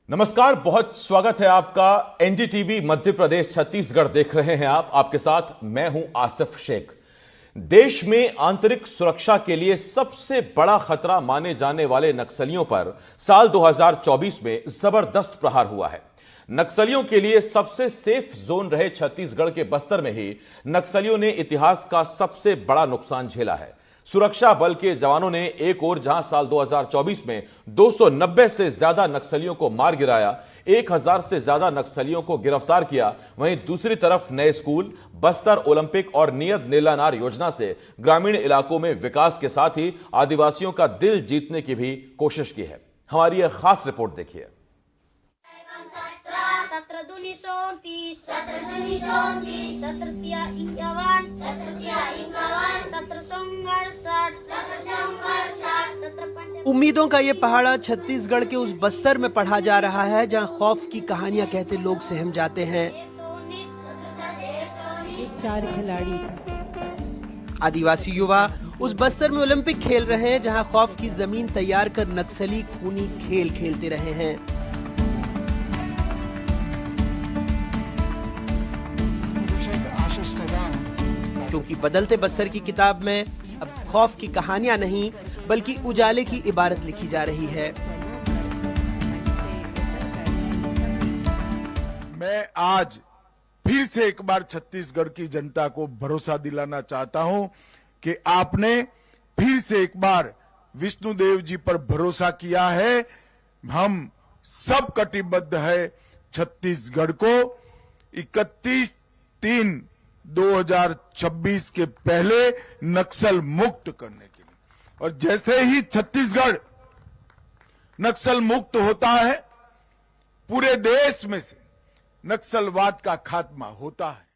नमस्कार, बहुत स्वागत है आपका। एनडीटीवी मध्य प्रदेश छत्तीसगढ़ देख रहे हैं आप। आपके साथ मैं हूं आसिफ शेख। देश में आंतरिक सुरक्षा के लिए सबसे बड़ा खतरा माने जाने वाले नक्सलियों पर साल 2024 में जबरदस्त प्रहार हुआ है। नक्सलियों के लिए सबसे सेफ जोन रहे छत्तीसगढ़ के बस्तर में ही नक्सलियों ने इतिहास का सबसे बड़ा नुकसान झेला है। सुरक्षा बल के जवानों ने एक ओर जहां साल 2024 में 290 से ज्यादा नक्सलियों को मार गिराया, 1000 से ज्यादा नक्सलियों को गिरफ्तार किया, वहीं दूसरी तरफ नए स्कूल, बस्तर ओलंपिक और नियत नीलानार योजना से ग्रामीण इलाकों में विकास के साथ ही आदिवासियों का दिल जीतने की भी कोशिश की है। हमारी यह खास रिपोर्ट देखिए। 17 उम्मीदों का ये पहाड़ा छत्तीसगढ़ के उस बस्तर में पढ़ा जा रहा है जहां खौफ की कहानियां कहते लोग सहम जाते हैं। 4 खिलाड़ी आदिवासी युवा उस बस्तर में ओलंपिक खेल रहे हैं जहां खौफ की जमीन तैयार कर नक्सली खूनी खेल खेलते रहे हैं। क्योंकि बदलते बस्तर की किताब में अब खौफ की कहानियां नहीं बल्कि उजाले की इबारत लिखी जा रही है। मैं आज फिर से एक बार छत्तीसगढ़ की जनता को भरोसा दिलाना चाहता हूं कि आपने फिर से एक बार विष्णुदेव जी पर भरोसा किया है। हम सब कटिबद्ध है छत्तीसगढ़ को 31/3/2026 के पहले नक्सल मुक्त करने के लिए। और जैसे ही छत्तीसगढ़ नक्सल मुक्त होता है, पूरे देश में से नक्सलवाद का खात्मा होता है।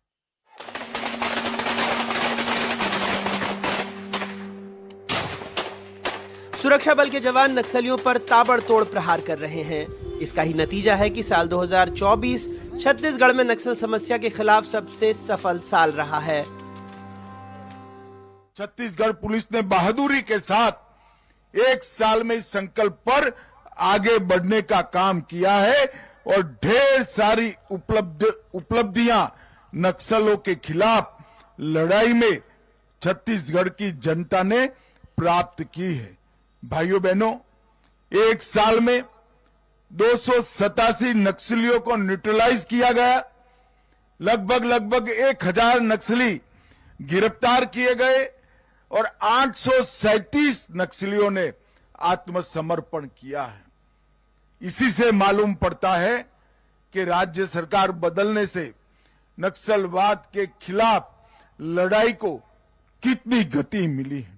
सुरक्षा बल के जवान नक्सलियों पर ताबड़तोड़ प्रहार कर रहे हैं। इसका ही नतीजा है कि साल 2024 छत्तीसगढ़ में नक्सल समस्या के खिलाफ सबसे सफल साल रहा है। छत्तीसगढ़ पुलिस ने बहादुरी के साथ एक साल में इस संकल्प पर आगे बढ़ने का काम किया है और ढेर सारी उपलब्धियां नक्सलों के खिलाफ लड़ाई में छत्तीसगढ़ की जनता ने प्राप्त की है। भाइयों बहनों, एक साल में 287 नक्सलियों को न्यूट्रलाइज किया गया, लगभग 1000 नक्सली गिरफ्तार किए गए और 837 नक्सलियों ने आत्मसमर्पण किया है। इसी से मालूम पड़ता है कि राज्य सरकार बदलने से नक्सलवाद के खिलाफ लड़ाई को कितनी गति मिली है।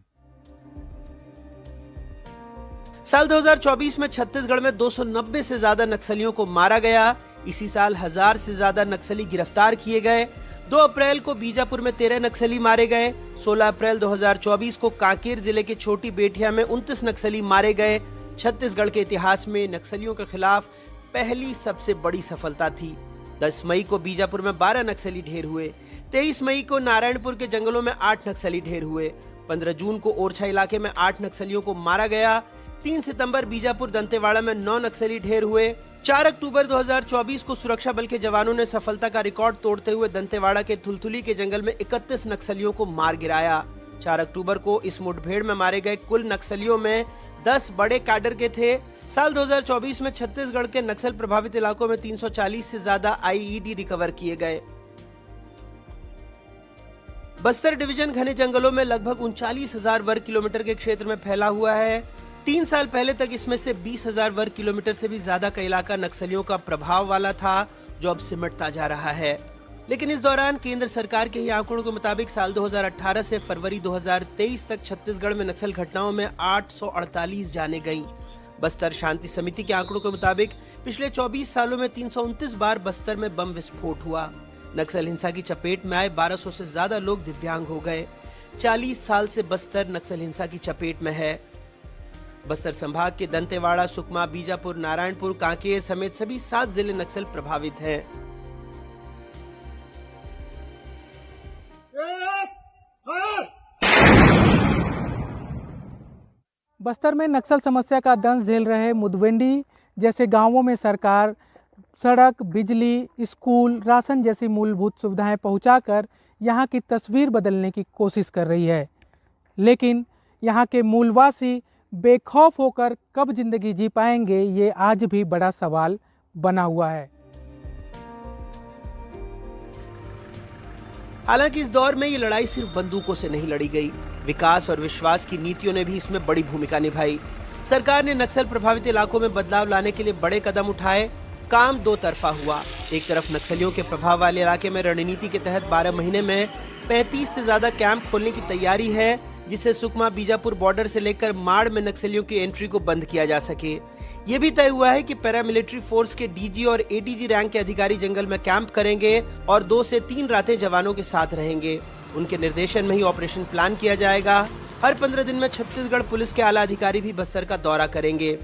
साल 2024 में छत्तीसगढ़ में 290 से ज्यादा नक्सलियों को मारा गया। इसी साल 1000 से ज्यादा नक्सली गिरफ्तार किए गए। 2 अप्रैल को बीजापुर में 13 नक्सली मारे गए। 16 अप्रैल 2024 को कांकेर जिले के छोटी बेटिया में 29 नक्सली मारे गए। छत्तीसगढ़ के इतिहास में नक्सलियों के खिलाफ पहली सबसे बड़ी सफलता थी। 10 मई को बीजापुर में 12 नक्सली ढेर हुए। 23 मई को नारायणपुर के जंगलों में 8 नक्सली ढेर हुए। 15 जून को ओरछा इलाके में 8 नक्सलियों को मारा गया। 3 सितंबर बीजापुर दंतेवाड़ा में 9 नक्सली ढेर हुए। 4 अक्टूबर 2024 को सुरक्षा बल के जवानों ने सफलता का रिकॉर्ड तोड़ते हुए दंतेवाड़ा के थुलथुली के जंगल में 31 नक्सलियों को मार गिराया। 4 अक्टूबर को इस मुठभेड़ में मारे गए कुल नक्सलियों में 10 बड़े कैडर के थे। साल 2024 में छत्तीसगढ़ के नक्सल प्रभावित इलाकों में 340 से ज्यादा आईईडी रिकवर किए गए। बस्तर डिवीजन घने जंगलों में लगभग 39,000 वर्ग किलोमीटर के क्षेत्र में फैला हुआ है। 3 साल पहले तक इसमें से 20,000 वर्ग किलोमीटर से भी ज्यादा का इलाका नक्सलियों का प्रभाव वाला था, जो अब सिमटता जा रहा है। लेकिन इस दौरान केंद्र सरकार के ही आंकड़ों के मुताबिक साल 2018 से फरवरी 2023 तक छत्तीसगढ़ में नक्सल घटनाओं में 848 जानें गईं। बस्तर शांति समिति के आंकड़ों के मुताबिक पिछले 24 सालों में 329 बार बस्तर में बम विस्फोट हुआ। नक्सल हिंसा की चपेट में आए 1200 से ज्यादा लोग दिव्यांग हो गए। 40 साल से बस्तर नक्सल हिंसा की चपेट में है। बस्तर संभाग के दंतेवाड़ा, सुकमा, बीजापुर, नारायणपुर, कांकेर समेत सभी 7 जिले नक्सल प्रभावित हैं। बस्तर में नक्सल समस्या का दंश झेल रहे मुदवेंडी जैसे गांवों में सरकार सड़क, बिजली, स्कूल, राशन जैसी मूलभूत सुविधाएं पहुंचाकर यहां की तस्वीर बदलने की कोशिश कर रही है, लेकिन यहां के मूलवासी बेखौफ होकर कब जिंदगी जी पाएंगे, ये आज भी बड़ा सवाल बना हुआ है। हालांकि इस दौर में ये लड़ाई सिर्फ बंदूकों से नहीं लड़ी गई, विकास और विश्वास की नीतियों ने भी इसमें बड़ी भूमिका निभाई। सरकार ने नक्सल प्रभावित इलाकों में बदलाव लाने के लिए बड़े कदम उठाए। काम दो तरफा हुआ। एक तरफ नक्सलियों के प्रभाव वाले इलाके में रणनीति के तहत 12 महीने में 35 से ज्यादा कैंप खोलने की तैयारी है, जिससे सुकमा बीजापुर बॉर्डर से लेकर माड़ में नक्सलियों की एंट्री को बंद किया जा सके। ये भी तय हुआ है कि पैरामिलिट्री फोर्स के डीजी और एडीजी रैंक के अधिकारी जंगल में कैंप करेंगे और 2 से 3 रातें जवानों के साथ रहेंगे। उनके निर्देशन में ही ऑपरेशन प्लान किया जाएगा। हर 15 दिन में छत्तीसगढ़ पुलिस के आला अधिकारी भी बस्तर का दौरा करेंगे।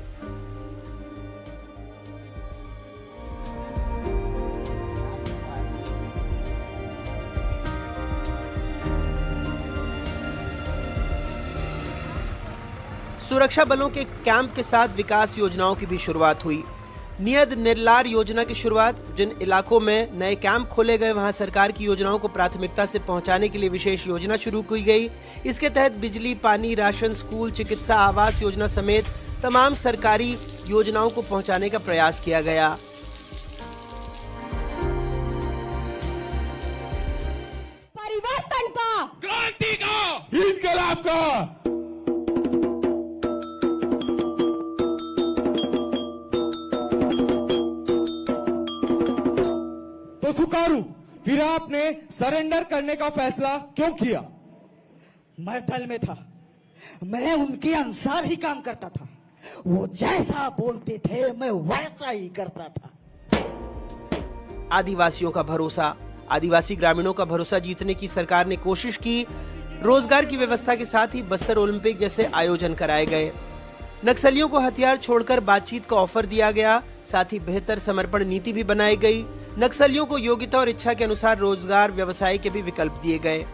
सुरक्षा बलों के कैंप के साथ विकास योजनाओं की भी शुरुआत हुई। नियद निर्लार योजना की शुरुआत, जिन इलाकों में नए कैंप खोले गए वहां सरकार की योजनाओं को प्राथमिकता से पहुंचाने के लिए विशेष योजना शुरू की गई। इसके तहत बिजली, पानी, राशन, स्कूल, चिकित्सा, आवास योजना समेत तमाम सरकारी योजनाओं को पहुंचाने का प्रयास किया गया। परिवर्तन का, क्रांति का, इनकलाब का। तो सुकारू, फिर आपने सरेंडर करने का फैसला क्यों किया? मैं दल में था, मैं उनके अनुसार ही काम करता था। वो जैसा बोलते थे मैं वैसा ही करता था। आदिवासियों का भरोसा, आदिवासी ग्रामीणों का भरोसा जीतने की सरकार ने कोशिश की। रोजगार की व्यवस्था के साथ ही बस्तर ओलंपिक जैसे आयोजन कराए गए। नक्सलियों को हथियार छोड़कर बातचीत का ऑफर दिया गया। साथ ही बेहतर समर्पण नीति भी बनाई गई। नक्सलियों को योग्यता और इच्छा के अनुसार रोजगार, व्यवसाय के भी विकल्प दिए गए।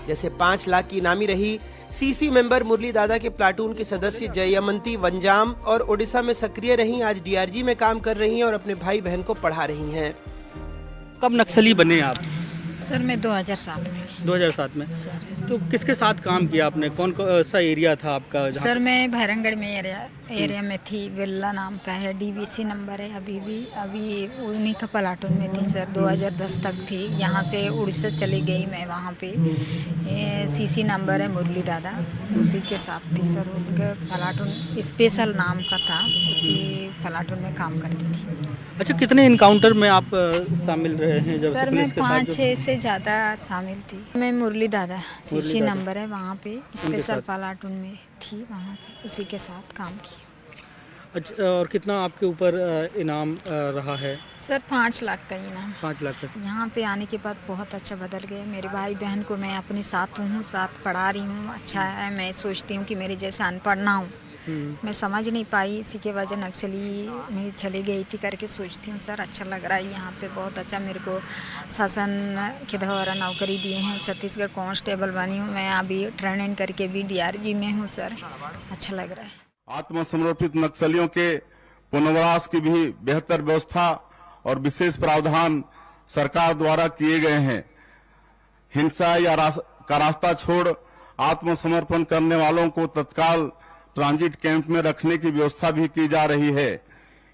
जैसे 5 लाख की इनामी रही। सीसी मेंबर मुरली दादा के प्लाटून के सदस्य जयमंती वंजाम और ओडिशा में सक्रिय रही, आज डीआरजी में काम कर रही हैं और अपने भाई बहन को पढ़ा रही हैं। कब नक्सली बने आप? सर मैं 2007 में। 2007 में सर तो किसके साथ काम किया आपने? कौन सा एरिया था आपका? सर मैं भैरंगढ़ में एरिया में थी। विल्ला नाम का है, डीवीसी नंबर है। अभी उन्हीं का प्लाटून में थी सर। 2010 तक थी। यहाँ से उड़ीसा चली गई मैं वहाँ पे। सीसी नंबर है मुरली दादा, उसी के साथ थी सर। उनका प्लाटून स्पेशल नाम का था, उसी प्लाटून में काम करती थी। अच्छा, कितने इनकाउंटर में आप शामिल रहे हैं? जब सर मैं 5-6 से ज़्यादा शामिल थी। मैं मुरली दादा, सीसी नंबर है वहाँ पे, स्पेशल प्लाटून में थी वहाँ पे, उसी के साथ काम किया। अच्छा, और कितना आपके ऊपर इनाम रहा है? सर 5 लाख का इनाम। 5 लाख तक। यहाँ पे आने के बाद बहुत अच्छा बदल गया। मेरे भाई बहन को मैं अपने साथ हूँ, साथ पढ़ा रही हूँ। अच्छा है, मैं सोचती हूँ कि मेरे जैसा अनपढ़ ना हूँ। मैं समझ नहीं पाई, इसी के वजह नक्सली में चली गई थी करके सोचती हूँ। सर अच्छा लग रहा है यहाँ पे, बहुत अच्छा। मेरे को शासन के द्वारा नौकरी दिए हैं, छत्तीसगढ़ कांस्टेबल बनी हूँ मैं। अभी ट्रेनिंग करके भी डीआरजी में हूँ सर। अच्छा लग रहा है। आत्मसमर्पित नक्सलियों के पुनर्वास की भी बेहतर व्यवस्था और विशेष प्रावधान सरकार द्वारा किए गए हैं। हिंसा या का रास्ता छोड़ आत्मसमर्पण करने वालों को तत्काल ट्रांजिट कैंप में रखने की व्यवस्था भी की जा रही है।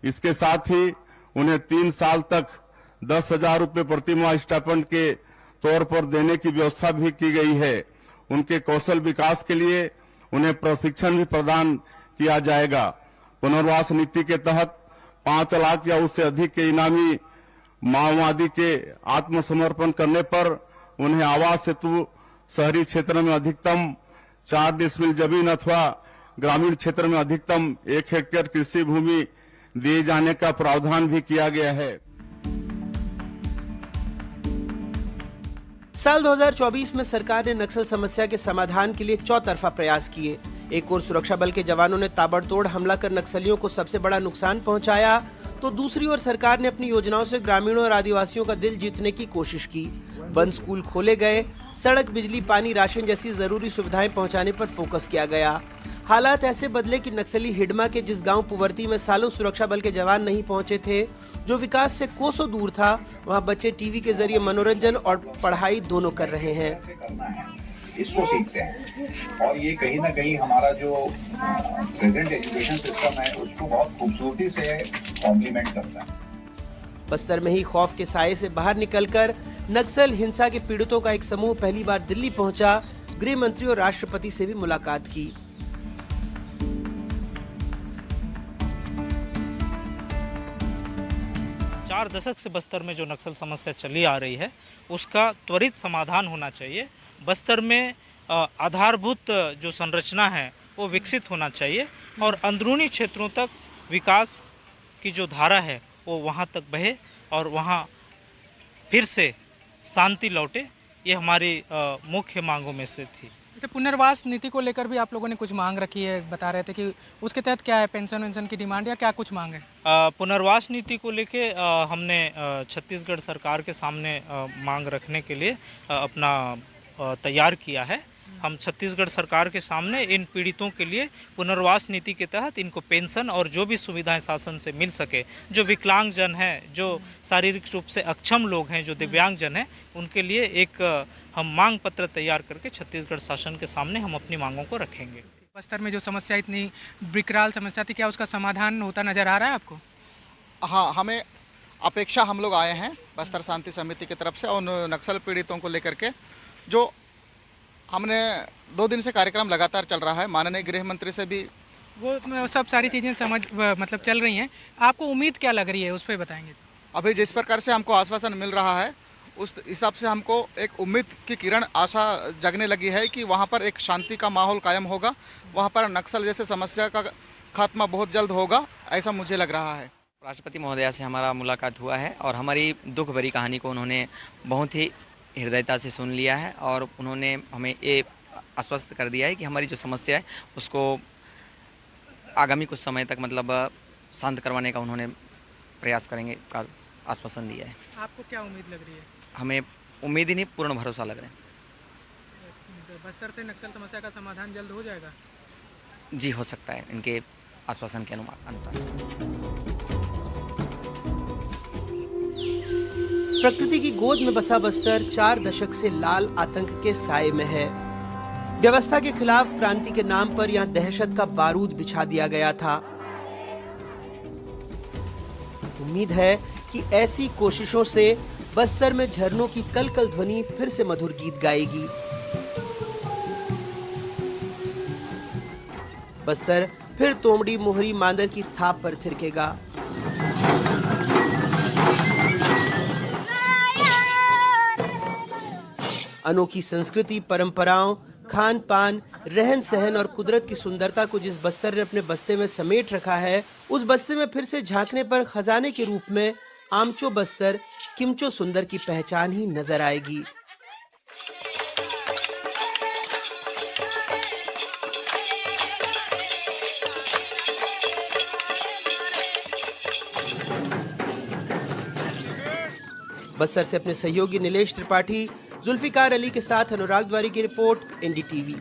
इसके साथ ही उन्हें 3 साल तक 10,000 रुपये प्रतिमाह स्टाइपेंड के तौर पर देने की व्यवस्था भी की गई है। उनके कौशल विकास के लिए उन्हें प्रशिक्षण भी प्रदान किया जाएगा। पुनर्वास नीति के तहत 5 लाख या उससे अधिक के इनामी माओवादी के आत्मसमर्पण करने पर उन्हें आवास हेतु शहरी क्षेत्र में अधिकतम 4 डिसमिल जमीन अथवा ग्रामीण क्षेत्र में अधिकतम 1 हेक्टेयर कृषि भूमि दिए जाने का प्रावधान भी किया गया है। साल 2024 में सरकार ने नक्सल समस्या के समाधान के लिए चौतरफा प्रयास किए। एक ओर सुरक्षा बल के जवानों ने ताबड़तोड़ हमला कर नक्सलियों को सबसे बड़ा नुकसान पहुंचाया, तो दूसरी ओर सरकार ने अपनी योजनाओं से ग्रामीणों और आदिवासियों का दिल जीतने की कोशिश की। बंद स्कूल खोले गए, सड़क, बिजली, पानी, राशन जैसी जरूरी सुविधाएं पहुंचाने पर फोकस किया गया। हालात ऐसे बदले कि नक्सली हिडमा के जिस गांव पुवर्ती में सालों सुरक्षा बल के जवान नहीं पहुंचे थे, जो विकास से कोसों दूर था, वहां बच्चे टीवी के जरिए मनोरंजन और पढ़ाई दोनों कर रहे हैं। इसको सीखते हैं और ये कहीं ना कहीं हमारा जो प्रेजेंट एजुकेशन सिस्टम है उसको बहुत खूबसूरती से कॉम्प्लीमेंट करता है। बस्तर में ही खौफ के साये से बाहर निकलकर नक्सल हिंसा के पीड़ितों का एक समूह पहली बार दिल्ली पहुंचा, गृह मंत्री और राष्ट्रपति से भी मुलाकात की। चार दशक से बस्तर में जो नक्सल समस्या चली आ रही है उसका त्वरित समाधान होना चाहिए। बस्तर में आधारभूत जो संरचना है वो विकसित होना चाहिए और अंदरूनी क्षेत्रों तक विकास की जो धारा है वो वहाँ तक बहे और वहाँ फिर से शांति लौटे। ये हमारी मुख्य मांगों में से थी। पुनर्वास नीति को लेकर भी आप लोगों ने कुछ मांग रखी है, बता रहे थे कि उसके तहत क्या है, पेंशन वेंशन की डिमांड या क्या कुछ मांग है? पुनर्वास नीति को लेके हमने छत्तीसगढ़ सरकार के सामने मांग रखने के लिए अपना तैयार किया है। हम छत्तीसगढ़ सरकार के सामने इन पीड़ितों के लिए पुनर्वास नीति के तहत इनको पेंशन और जो भी सुविधाएं शासन से मिल सके, जो विकलांगजन हैं, जो शारीरिक रूप से अक्षम लोग हैं, जो दिव्यांगजन हैं, उनके लिए एक हम मांग पत्र तैयार करके छत्तीसगढ़ शासन के सामने हम अपनी मांगों को रखेंगे। बस्तर में जो समस्या इतनी विकराल समस्या थी, क्या उसका समाधान होता नजर आ रहा है आपको? हाँ, हमें अपेक्षा, हम लोग आए हैं बस्तर शांति समिति की तरफ से और नक्सल पीड़ितों को लेकर के जो हमने 2 दिन से कार्यक्रम लगातार चल रहा है। माननीय गृह मंत्री से भी वो सब सारी चीज़ें मतलब चल रही हैं। आपको उम्मीद क्या लग रही है, उस पर बताएंगे? अभी जिस प्रकार से हमको आश्वासन मिल रहा है उस हिसाब से हमको एक उम्मीद की किरण, आशा जगने लगी है कि वहाँ पर एक शांति का माहौल कायम होगा, वहाँ पर नक्सल जैसे समस्या का खात्मा बहुत जल्द होगा, ऐसा मुझे लग रहा है। राष्ट्रपति महोदया से हमारा मुलाकात हुआ है और हमारी दुख भरी कहानी को उन्होंने बहुत ही हृदयता से सुन लिया है और उन्होंने हमें ये आश्वस्त कर दिया है कि हमारी जो समस्या है उसको आगामी कुछ समय तक मतलब शांत करवाने का उन्होंने प्रयास करेंगे का आश्वासन दिया है। आपको क्या उम्मीद लग रही है? हमें उम्मीद ही नहीं, पूर्ण भरोसा लग रहा है। बस्तर से नक्सल समस्या का समाधान जल्द हो जाएगा? जी, हो सकता है, इनके आश्वासन के अनुसार। प्रकृति की गोद में बसा बस्तर 4 दशक से लाल आतंक के साए में है। व्यवस्था के खिलाफ क्रांति के नाम पर यहां दहशत का बारूद बिछा दिया गया था। उम्मीद है कि ऐसी कोशिशों से बस्तर में झरनों की कलकल ध्वनि फिर से मधुर गीत गाएगी। बस्तर फिर तोमड़ी, मोहरी, मांदर की थाप पर थिरकेगा। अनोखी संस्कृति, परंपराओं, खान पान, रहन सहन और कुदरत की सुंदरता को जिस बस्तर ने अपने बस्ते में समेट रखा है, उस बस्ते में फिर से झांकने पर खजाने के रूप में आमचो बस्तर, किमचो सुंदर की पहचान ही नजर आएगी। बस्तर से अपने सहयोगी नीलेश त्रिपाठी, जुल्फिकार अली के साथ अनुराग द्वारी की रिपोर्ट, एनडीटीवी।